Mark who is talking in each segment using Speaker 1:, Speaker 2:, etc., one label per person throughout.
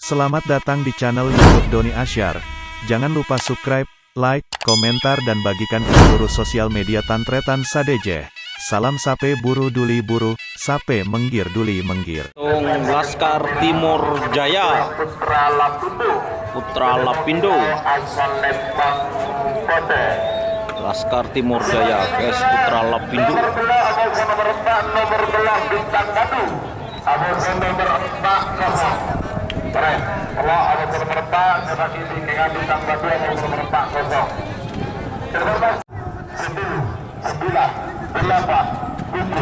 Speaker 1: Selamat datang di channel YouTube Doni Asyar. Jangan lupa subscribe, like, komentar dan bagikan ke seluruh sosial media Tantretan Sadeje. Salam sape buru duli buru, sape menggir duli menggir.
Speaker 2: Laskar Timur Jaya, Putra Lapindo. Laskar Timur Jaya, guys, Putra Lapindo.
Speaker 3: Kalau ada pemerintah sebagai dengan bintang batu yang pemerintah kosong. 9, 8, 7,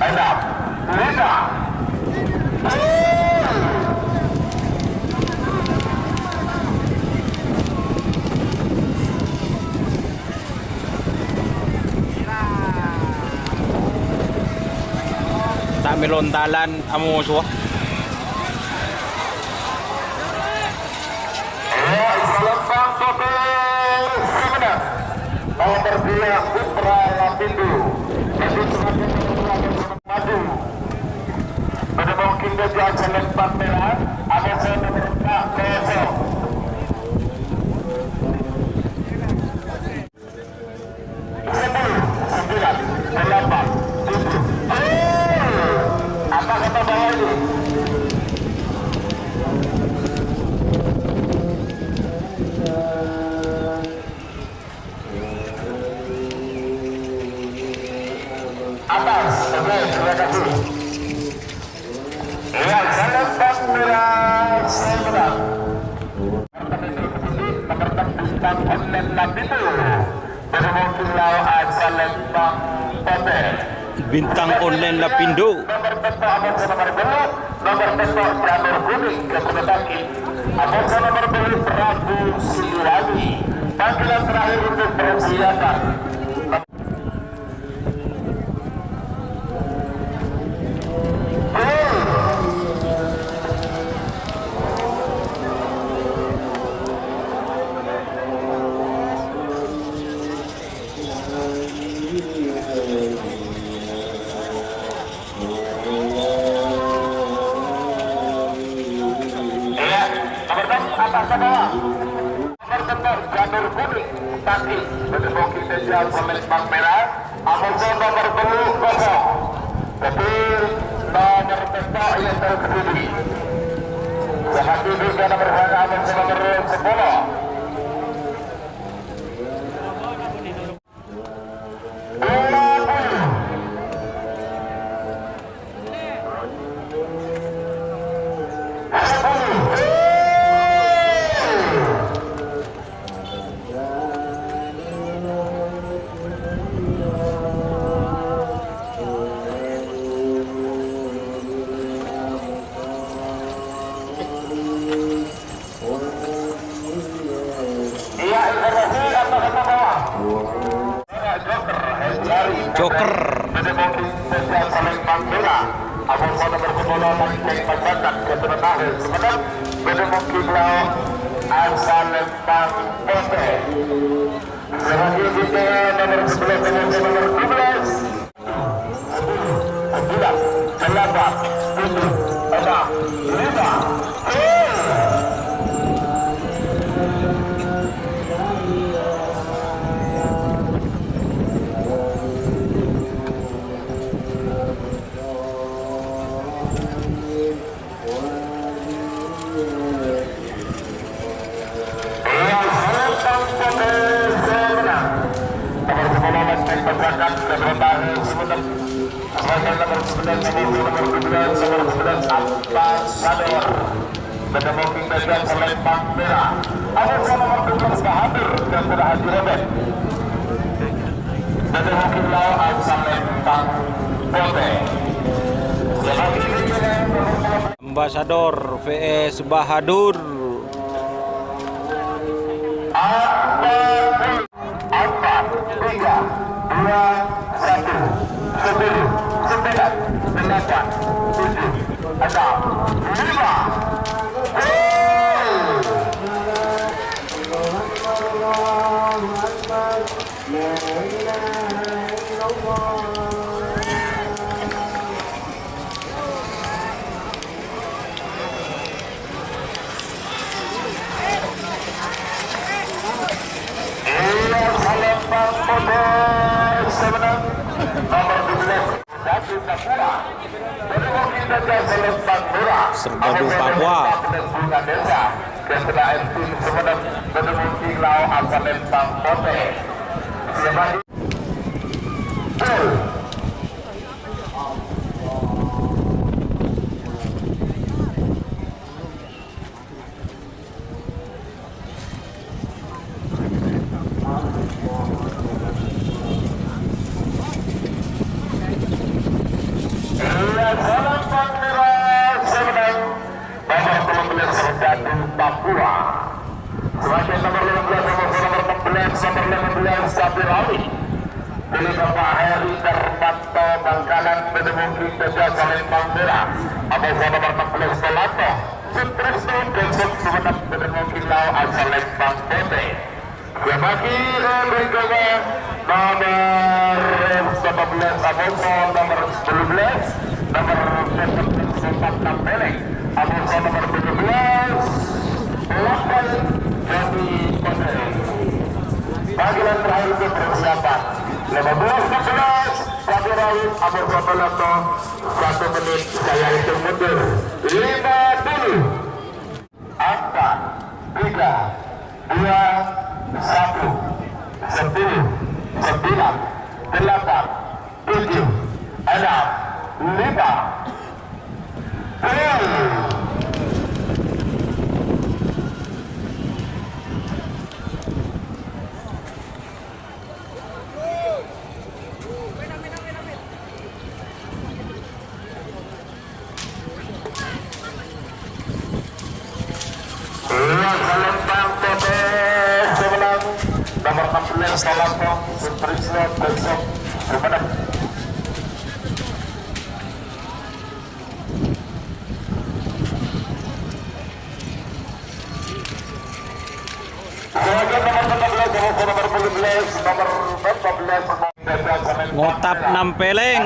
Speaker 3: 6, 5.
Speaker 2: Tak melontalan amo suah.
Speaker 3: Nomor 2 Putra Lapindo maju. Pada mungkin dia selempang merah, ada saya nomor 4 kosong. 10, 9, 8, 7. Apa kata bawah ini? Atas, oke, terima kasih. Ya, selempang merah, saya menang. Pekerjaan bintang online Lapindo. Bermungkin lawan selempang pote.
Speaker 2: Bintang online Lapindo.
Speaker 3: Nomor petok abang nomor beluk, nomor petok janur kuning ke Kudetaki. Abang nomor beluk Prabu Siliwangi. Panggilan terakhir untuk persiapan. Atas ke bawah. Nomor tenor janur kuning kaki berdemoki sejauh melempang merah. Amunnya nomor beluk kosong. Tapi nomor tenor yang terkendali. Sangat duduk dan nomor sana nomor 10.
Speaker 2: Joker. Ambasador VS Bahadur.
Speaker 3: 4, 3, 2, 1. 10, 9, 8, 7, 6, 5.
Speaker 2: Serbadu Papua.
Speaker 3: Papua. Sebagai nomor 15, nomor 16, Sabir Ali. Pilih Bapak Heri Darmanto Bangkalan Bedemungki Teja Salembang Merah. Abang nomor 16 Selato. Sutrisno Desuk Sumenep Bedemungki Lau Asalembang Pete. Sebagi berikutnya nomor 19 Abonso, nomor 11 nomor 14 Peleng. Abonso nomor 17 Lakal Jati Ponderi. Bagian terakhir untuk persiapan 15-11 Satu rawit Abonso Pelato 1 menit saya hitung mundur 50 angka 3 2 1 10 9 8 7 6 5 4 3 2 1 Salembang Pete sebelah nomor 16 Solato Sutrisno Desuk Sumenep. Nomor 14
Speaker 2: Ngotap Nampeleng.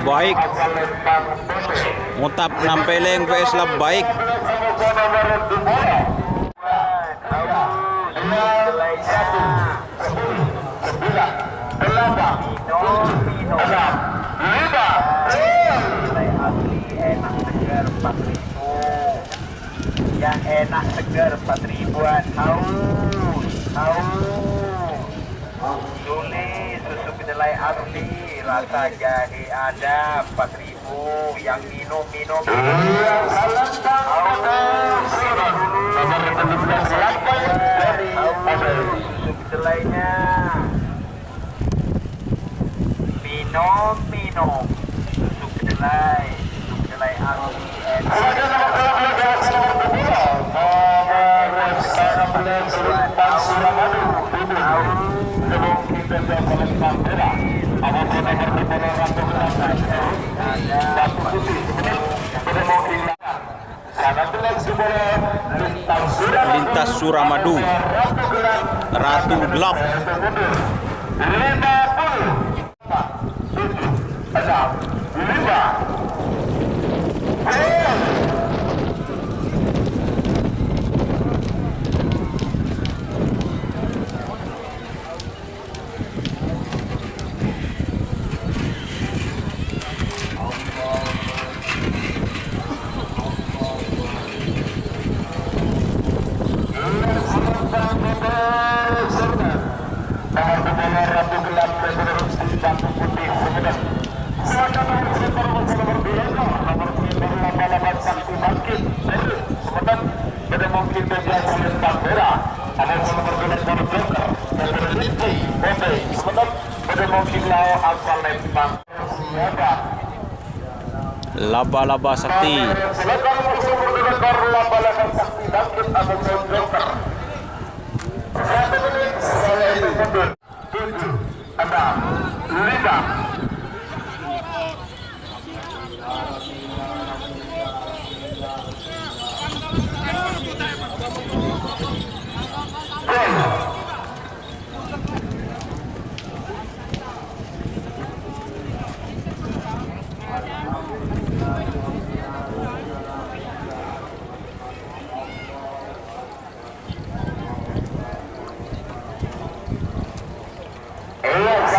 Speaker 2: Baik. Ngotap Nampeleng vs Baik.
Speaker 3: Yang enak segar 4.000-an. Tulis susu kedelai asli, rasa jahe ada 4.000. Yang minum susu kedelainya. Minum susu kedelai asli
Speaker 2: Lintas Suramadu. Ratu Gelap.
Speaker 3: 5
Speaker 2: Laba-laba Sakti.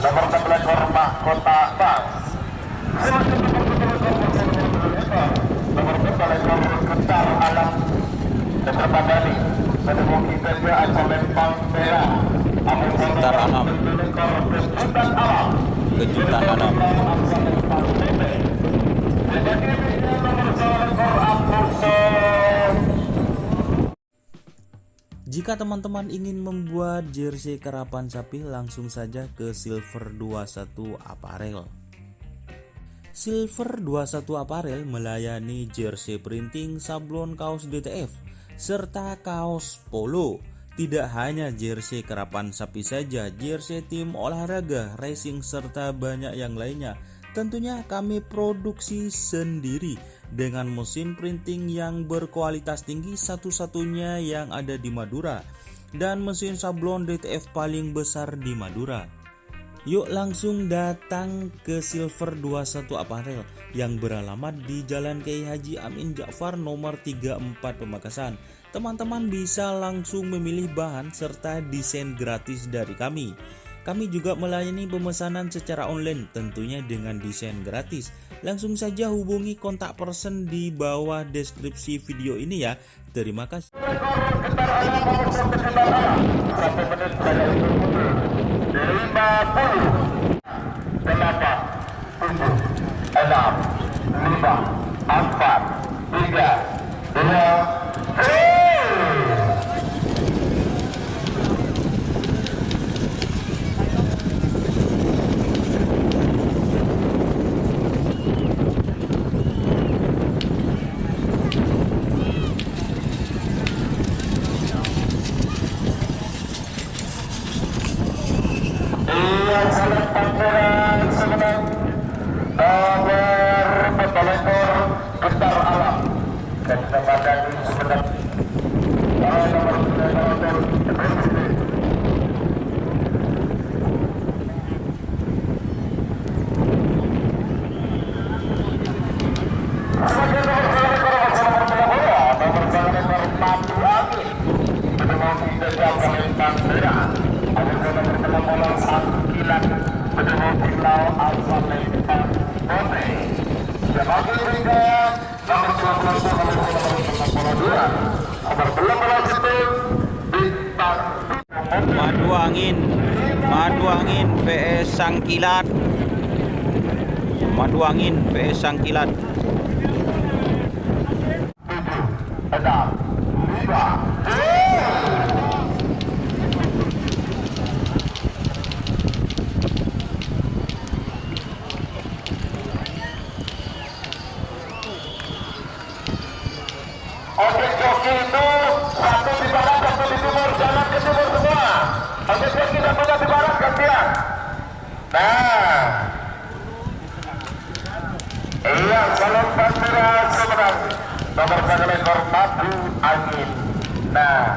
Speaker 3: Nomor 16 Hormah Kota Bas. Nomor 14 Kentar Alam Beserta Bali menemukan saja asal Lempang Merah.
Speaker 2: Kentar Alam. Kejutan Alam.
Speaker 4: Jika teman-teman ingin membuat jersey karapan sapi, langsung saja ke Silver 21 Apparel. Silver 21 Apparel melayani jersey printing, sablon kaos DTF, serta kaos polo. Tidak hanya jersey karapan sapi saja, jersey tim olahraga, racing, serta banyak yang lainnya. Tentunya kami produksi sendiri dengan mesin printing yang berkualitas tinggi, satu-satunya yang ada di Madura, dan mesin sablon DTF paling besar di Madura. Yuk langsung datang ke Silver 21 Apparel yang beralamat di Jalan Kiai Haji Amin Ja'far nomor 34 Pamekasan. Teman-teman bisa langsung memilih bahan serta desain gratis dari kami. Kami juga melayani pemesanan secara online, tentunya dengan desain gratis. Langsung saja hubungi kontak person di bawah deskripsi video ini ya. Terima kasih.
Speaker 2: Madu angin vs Sangkilat. Madu angin vs Sangkilat.
Speaker 3: Oke, joki itu satu di barat, satu di timur, jalan ke timur semua. Oke, joki dan punya di barat gantian. Nah, iya, kalau Bandera Semarang nomor 1 ekor Madu Angin. Nah,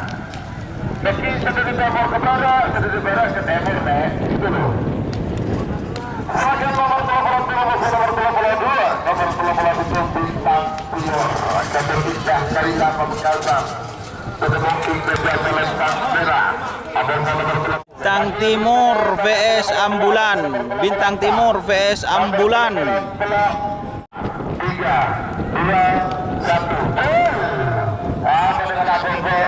Speaker 3: meski sudah di timur ke barat, sudah di barat ke timur, itu loh. Bagian nomor 22, nomor 22 bintang timur akan berbincang dari nama Bekasam. Sudah mungkin terjadi lempang merah. Ada nomor
Speaker 2: Bintang Timur vs Ambulan. Bintang Timur vs Ambulan.
Speaker 3: 3, 2, 1. Apa dengan Abonggo?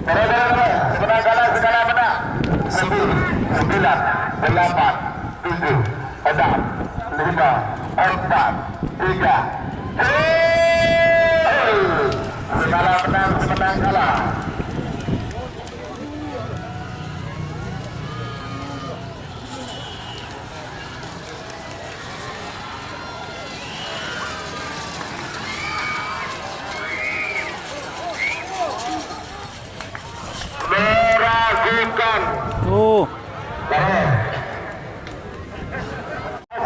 Speaker 3: Menang kalah segala menang. 10, 9, 8, 7, 6, 5, 4, 3. Segala menang, semenang kalah. Meragukan.
Speaker 2: Oh,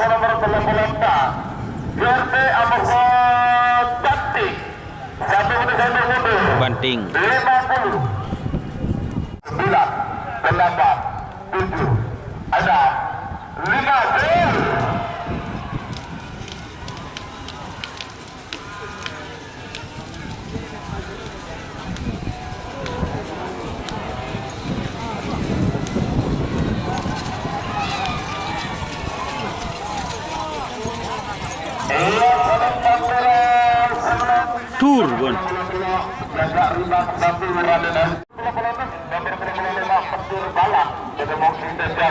Speaker 3: Nomor 94 Jerte Abonggo cantik. 1 menit mundur.
Speaker 2: banting.
Speaker 3: 50, 9, 8, 7, 6, 5.
Speaker 2: Tur, Bun.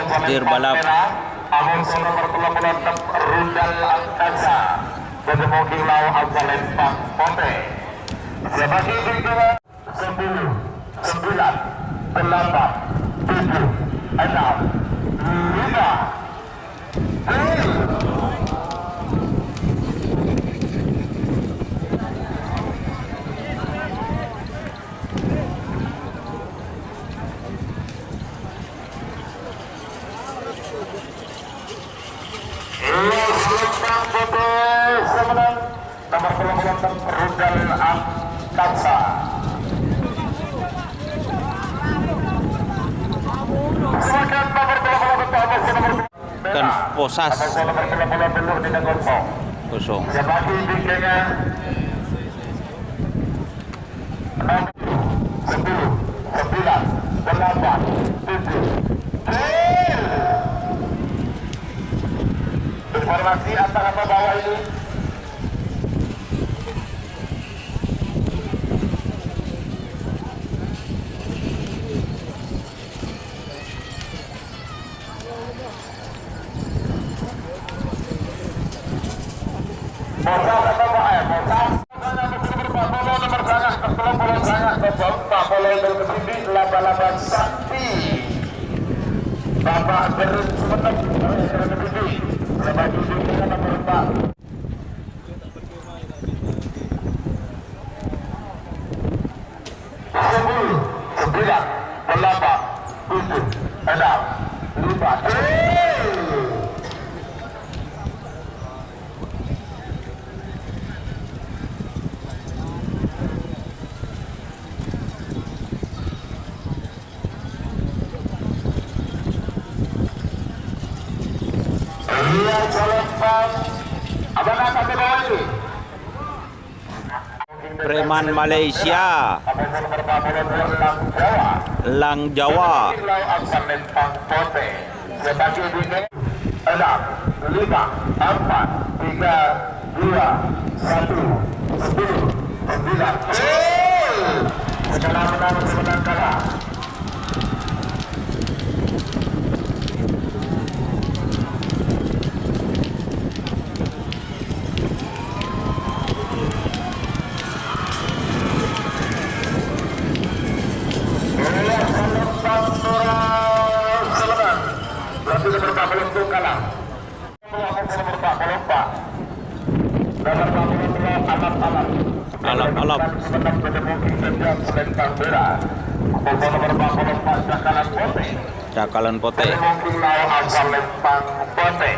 Speaker 2: Petir balap.
Speaker 3: Rundal Angkasa. Kedemoki Lau Azalempang Pote. Sebagai bimbingan 10, 9, 8, 7, 6, 5. Nomor 28 Rundal Angkasa. Silakan nomor 28
Speaker 2: Kan posas
Speaker 3: nomor 28 di Negoro.
Speaker 2: kosong.
Speaker 3: Sebagai bikinnya 10, 9, 8, 7. Informasi antara apa bawah ini. Bosas atau Pak ya? Bosas. Nomor sangat ke-30 sangat kosong. Pak Polo yang ke-9 laba-laba sakti. Bapak Gerun Sumenep ke-7. Sebagai bimbingan nomor 4. 10, 9, 8, 7, 6, 5. Yang selepas abang akan ke bawah ini.
Speaker 2: Preman Malaysia, Lang Jawa.
Speaker 3: Sebagai bimbingan 6, 5, 4, 3, 2, 1, 10, 9. Segala menang, semenang kalah. Berarti nomor 40 kalah. Nomor 44. Nomor 42 alat-alat.
Speaker 2: Alap-alap.
Speaker 3: Semenang Kedemoki Setiap Selentang Bera. Nomor 44 Jakalan Pote.
Speaker 2: Cakalan Pote.
Speaker 3: Kedemoki Lau Asal Lempang Pote.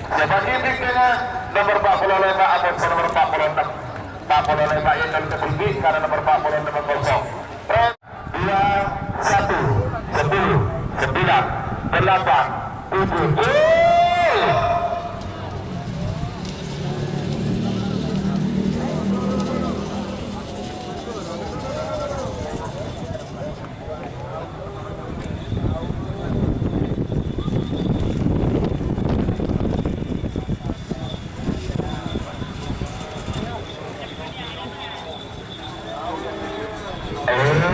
Speaker 3: Sebagai bimbingan nomor 45 atau nomor 46. 45 yang tertinggi karena nomor 46 kosong. 2, 1, 10, 9, 8, 7.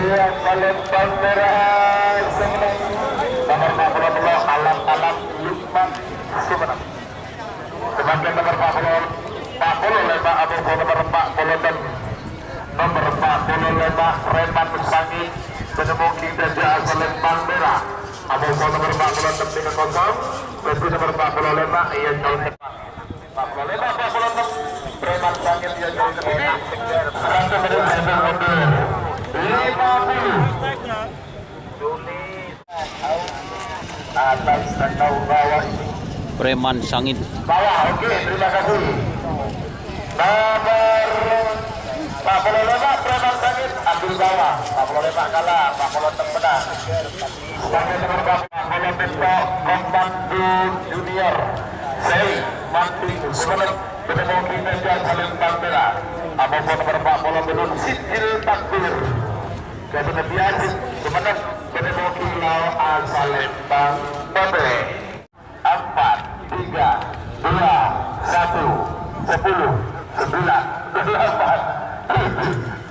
Speaker 3: Iya, Palembang merah semenang nomor 42 alam Lukman Sumenang. Sebagai nomor 45 Abu nomor 46 nomor 45 Reman Sangi menemuki Gajah Palembang merah. Abu nomor 46 dengan kosong. Besi nomor 45 ia jauh ke 46 Reman Sangi ia jauh ke tengah. 50 atas tahu bawah ini
Speaker 2: Preman Sangit.
Speaker 3: bawah. Oke, terima kasih. Nomor 45 Preman Sangit ambil bawah. 45 kalah, 46 menang. Sebagai nomor 40 Beto Komando Junior Sei Manting Sumenep bertemu Gajah Palembang merah. Abang nomor 40 Benun Sidil Takbir Kabupaten Biasi Sumenep bertemu Kilau Palembang Bobe. 4, 3, 2, 1, 10, 9, 8,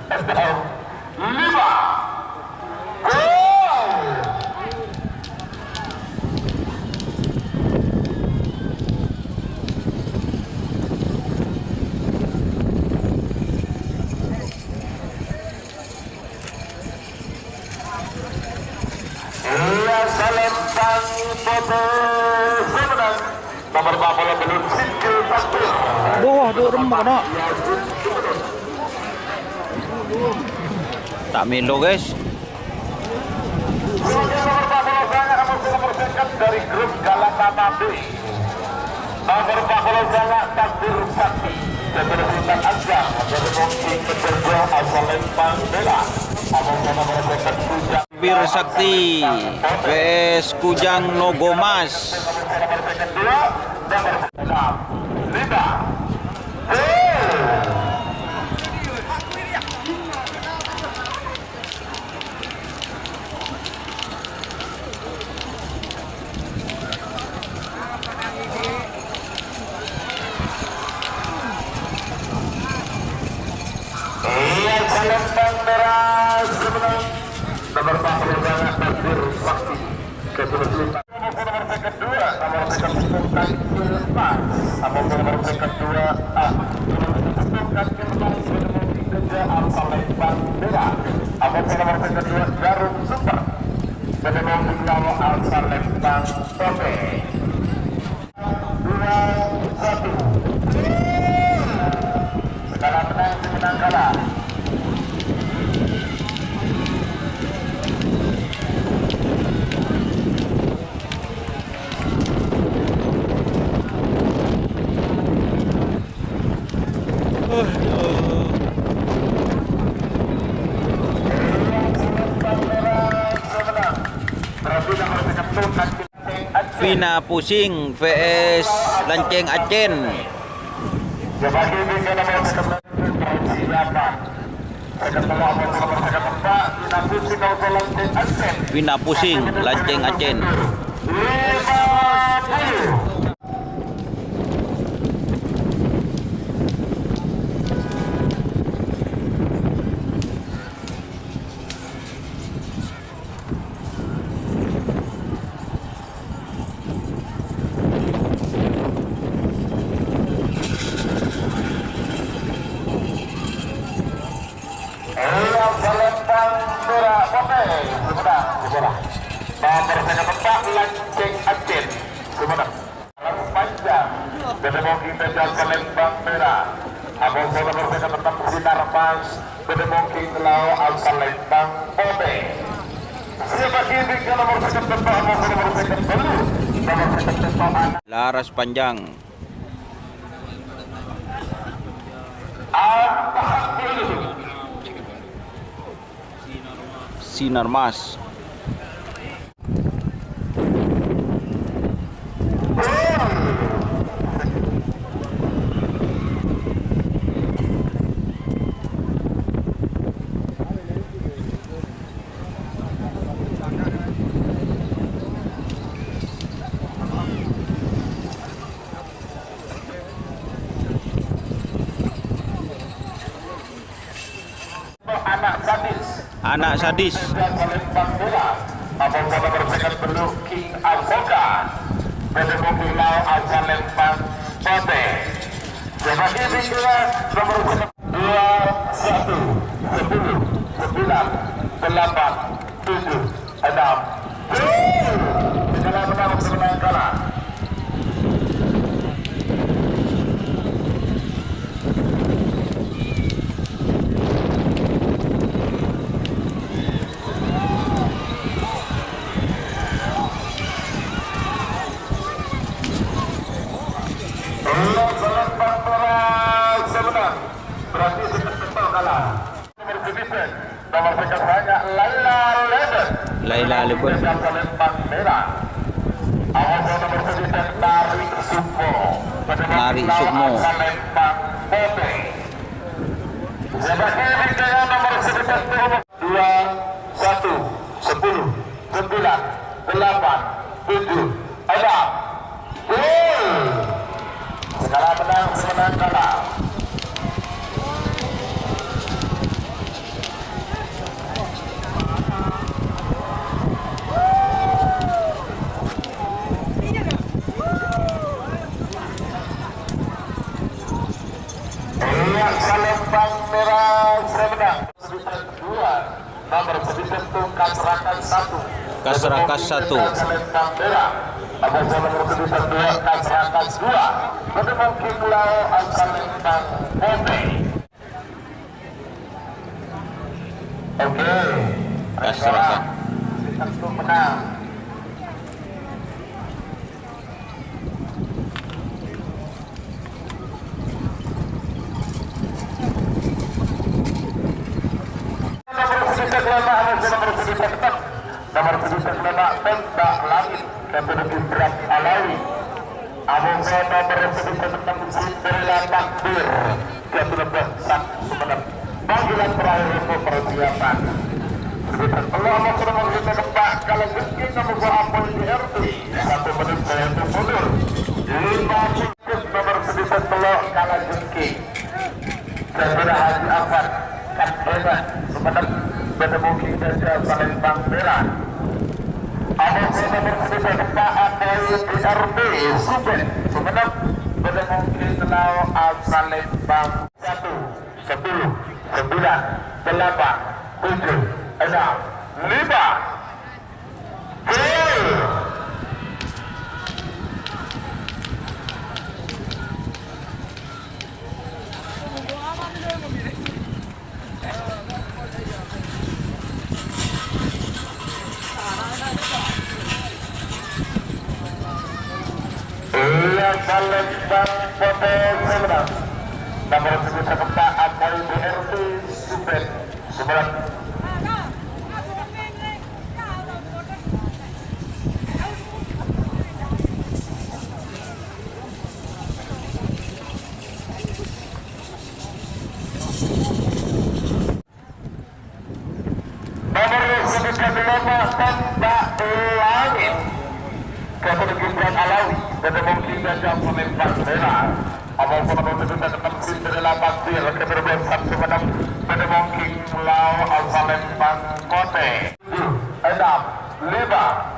Speaker 3: 7, 5. Iya, Palembang Bobe Sumenep nomor 40 Benun Sidil Takbir.
Speaker 2: Wah, duk remuk nak. Tak milo guys.
Speaker 3: Nomor 40 sangat nomor second dari grup Galatama B. Nomor 40 sangat Takbir Sakti dan Bintang Azam dari Mungkin Pekerja Palembang merah. Nomor second Kujang
Speaker 2: Bir Sakti vs Kujang Nogomas.
Speaker 3: nomor second 2 nomor 6 5 Iya, Palembang merah sebenarnya nomor 40 sangat Takbir Sakti kesulitan nomor second 2 nomor second Sultan Kilmas nomor second 2 Sultan Kilmas menemui Gajah Palembang merah. Nomor second 2 Jarum Super menemui Kilau Palembang Bobe. 2-1 sekarang menang kalah.
Speaker 2: Vina Pusing vs Lanceng Acen. Vina Pusing Lanceng Acen.
Speaker 3: 50. Palembang merah Bobe Sumenep Nomor second tempat Lanceng Acen Sumenep panjang Bedemoki Gajah Palembang merah. Abang nomor second tempat Sinar Mas Bedemoki Kilau Palembang Bobe. Siapa kini ke nomor second tempat nomor second belum nomor second tempat
Speaker 2: Laras Panjang.
Speaker 3: 40.
Speaker 2: Sinar Mas.
Speaker 3: Anak gadis
Speaker 2: Anak sadis.
Speaker 3: Abang nomor second belum King Avoka. Pada mobil mau akan lempar Pote. Sebagai kedua nomor 2, 1, 10, 9, 8, 7, 6. Segala menang semenang kalah. Berarti sebentar kalah. Nomor 9, nomor second banyak Laila Leben.
Speaker 2: Laila Leben.
Speaker 3: Lempang merah. Awal nomor 9 Nari Sukmo.
Speaker 2: Nari Sukmo.
Speaker 3: Lempang Pote. Sebagai dengan nomor 9 2, 1, 10, 9, 8, 7, 6. Segala menang semenang kalah. Lempang merah semenang 2, nomor 9 Kasrakan 1.
Speaker 2: Kasrakas 1.
Speaker 3: Lempang merah. Abang nomor 2 Kasrakan 2. Pada mungkin lau asal lempang Pote. Oke.
Speaker 2: Kasrakan.
Speaker 3: Tentu menang. Nomor 9 Pentak Langit Kepada Berat Alawi. Abang nomor 9 Cinderella Takbir Kepada Berat Sumeneb. Panggilan terakhir untuk persiapan. Allah sudah mengirimkan Pak kalau mungkin nomor apa di RT 1 menit saya mundur 5 tikus nomor 9 Telok kalah jengking. Kepada Haji Afan Katena Sumeneb. Pada mungkin saja Palembang merah. Abang nomor 9 Pak Apoy DRB Suben Sumeneb. Pada mungkin telau Palembang 1, 10, 9, 8, 7, 6, 5. Palembang Pote semenang. Nomor 9 Pak Apoy DRT Suben Sumeneb. Pentak Langit Kepada Gibran Alawi. Pada mungkin saja Palembang merah. Abang nomor 7 tetap Cinderella Takbir Kepada Berat Sumeneb. Pada mungkin lau Palembang Pote 6, 5.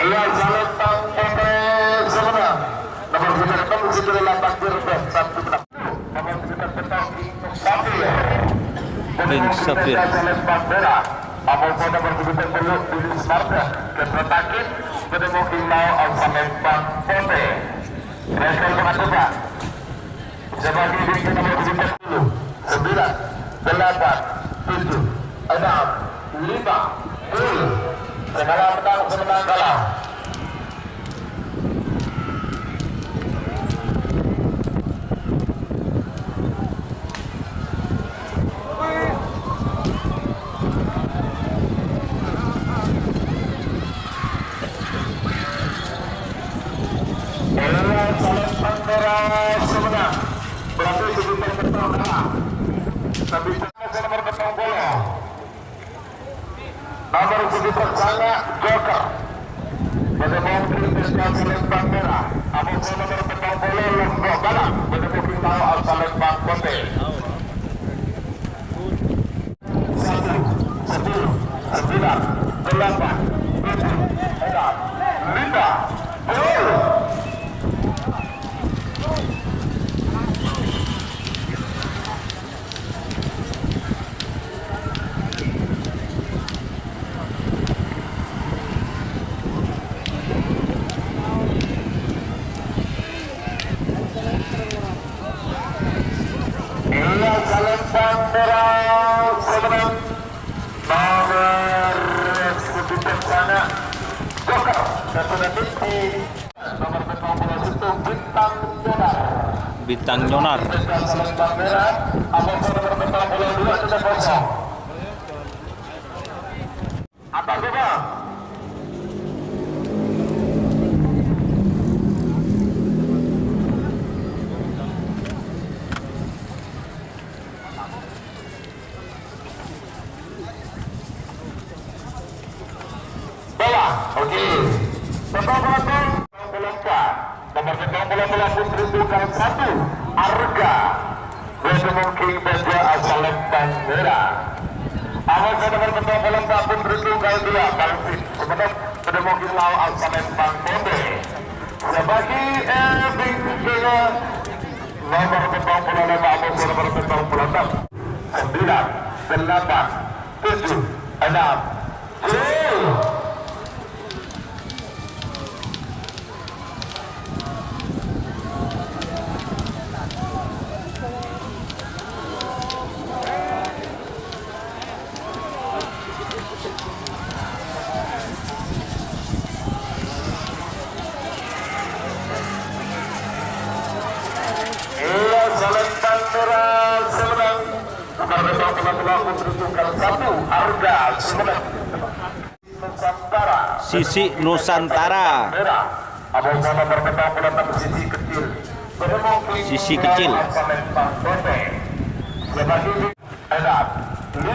Speaker 3: Ia Palembang Pote semenang. Nomor 9 Cinderella Takbir Berat Sumeneb. Nomor 9 Petang Safir.
Speaker 2: King Safir.
Speaker 3: Palembang merah. Abang nomor 9 Beluk Bilis Marta Ketratakin. Pada mungkin mau Palembang Pote. Rekor mengatur Pak. Sebagai diri nomor 10, 9, 8, 7, 6, 5, 10. Segala menang semenang kalah. nomor 17 sana Joker pada mobil Desya Lembang Merah, nomor petang bola Lombok Balang pada mobil tahu asal Lembang Kote. 1, 10, 9, 8, 7, 6, 5, 4, 3, Salembang Merah sebenarnya nomor 17 sana Joker satu detik nomor petang bola situ Bintang Nyonar Salembang Merah nomor petang bola 2 sudah kosong atas coba oke, petang bola nomor petang bola putri tunggal 1 Arga Wedemong King Beja asal Lembang Merah. Awas nomor petang bola putri tunggal 2 Kalvin sebenarnya Wedemong King Lau asal Lembang Konde. Sebagai bingkinya nomor petang bola 5 awas nomor petang bola 6 9 8 7 6 Salembang Merah Semenang nomor petang bola putri tunggal 1 Arga Semenang Nusantara
Speaker 2: Sisi Nusantara
Speaker 3: Merah abang nomor petang bola sisi kecil
Speaker 2: Sisi kecil
Speaker 3: Salembang Kote sebagai edat 5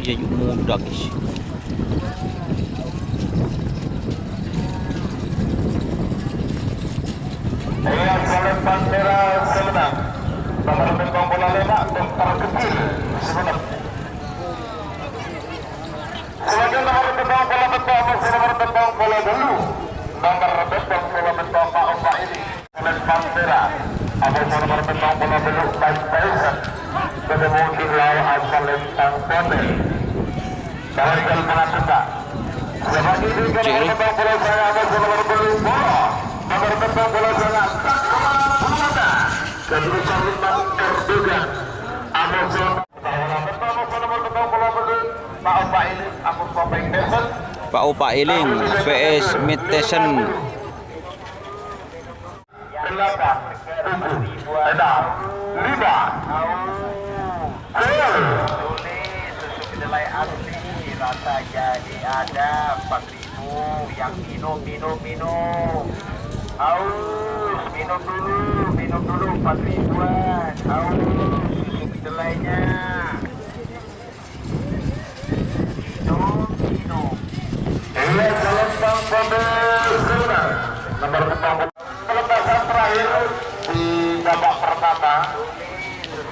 Speaker 2: ya yuk mudah guys.
Speaker 3: Salembang Merah Semenang nomor petang bola 5 Dokter Kecil Semenang sebagai nomor petang bola masih nomor petang bola dulu nomor petang bola Pak Opa ini Salembang Merah ada nomor petang bola belum Mike Tyson ketemu Lau asal Lembang Kote dalam jalan tengah sebagai nomor petang bola saya ada nomor belum bola nomor petang bola saya kedudukan 5 Erdogan Amazon nomor petang bola belum Pak Opa ini Amazon Topeng Tyson
Speaker 2: Pak Opa Iling vs Mid Tyson
Speaker 3: 8 7 6 5 susu kedelai asli rasa jadi ada 4.000 yang minum haus minum dulu 4.000-an haus susu kedelainya minum iya Salembang Semenang nomor petang pelepasan terakhir di babak pertama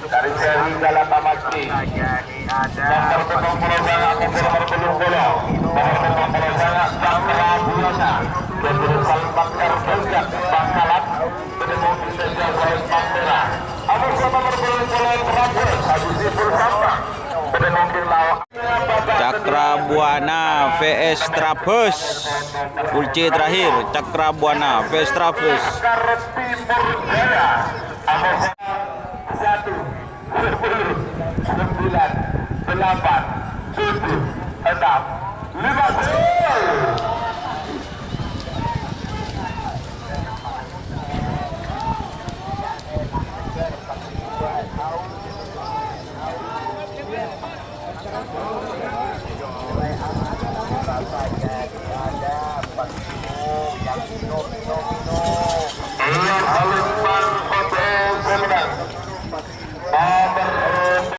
Speaker 3: dari seri Galatamaski nomor petang bola sangat nomor belum bola nomor petang bola sangat Cakra Buana kedudukan 4 Erdogan Bangkalan ketemu Desya Lembang Merah nomor belum bola terakhir Haji Sifur Sampang ketemu Lau
Speaker 2: Cakra Buana vs Trabus. Kunci terakhir Cakra Buana vs Trabus.
Speaker 3: Timur Jaya 1 10 9 8 7 6 5 ada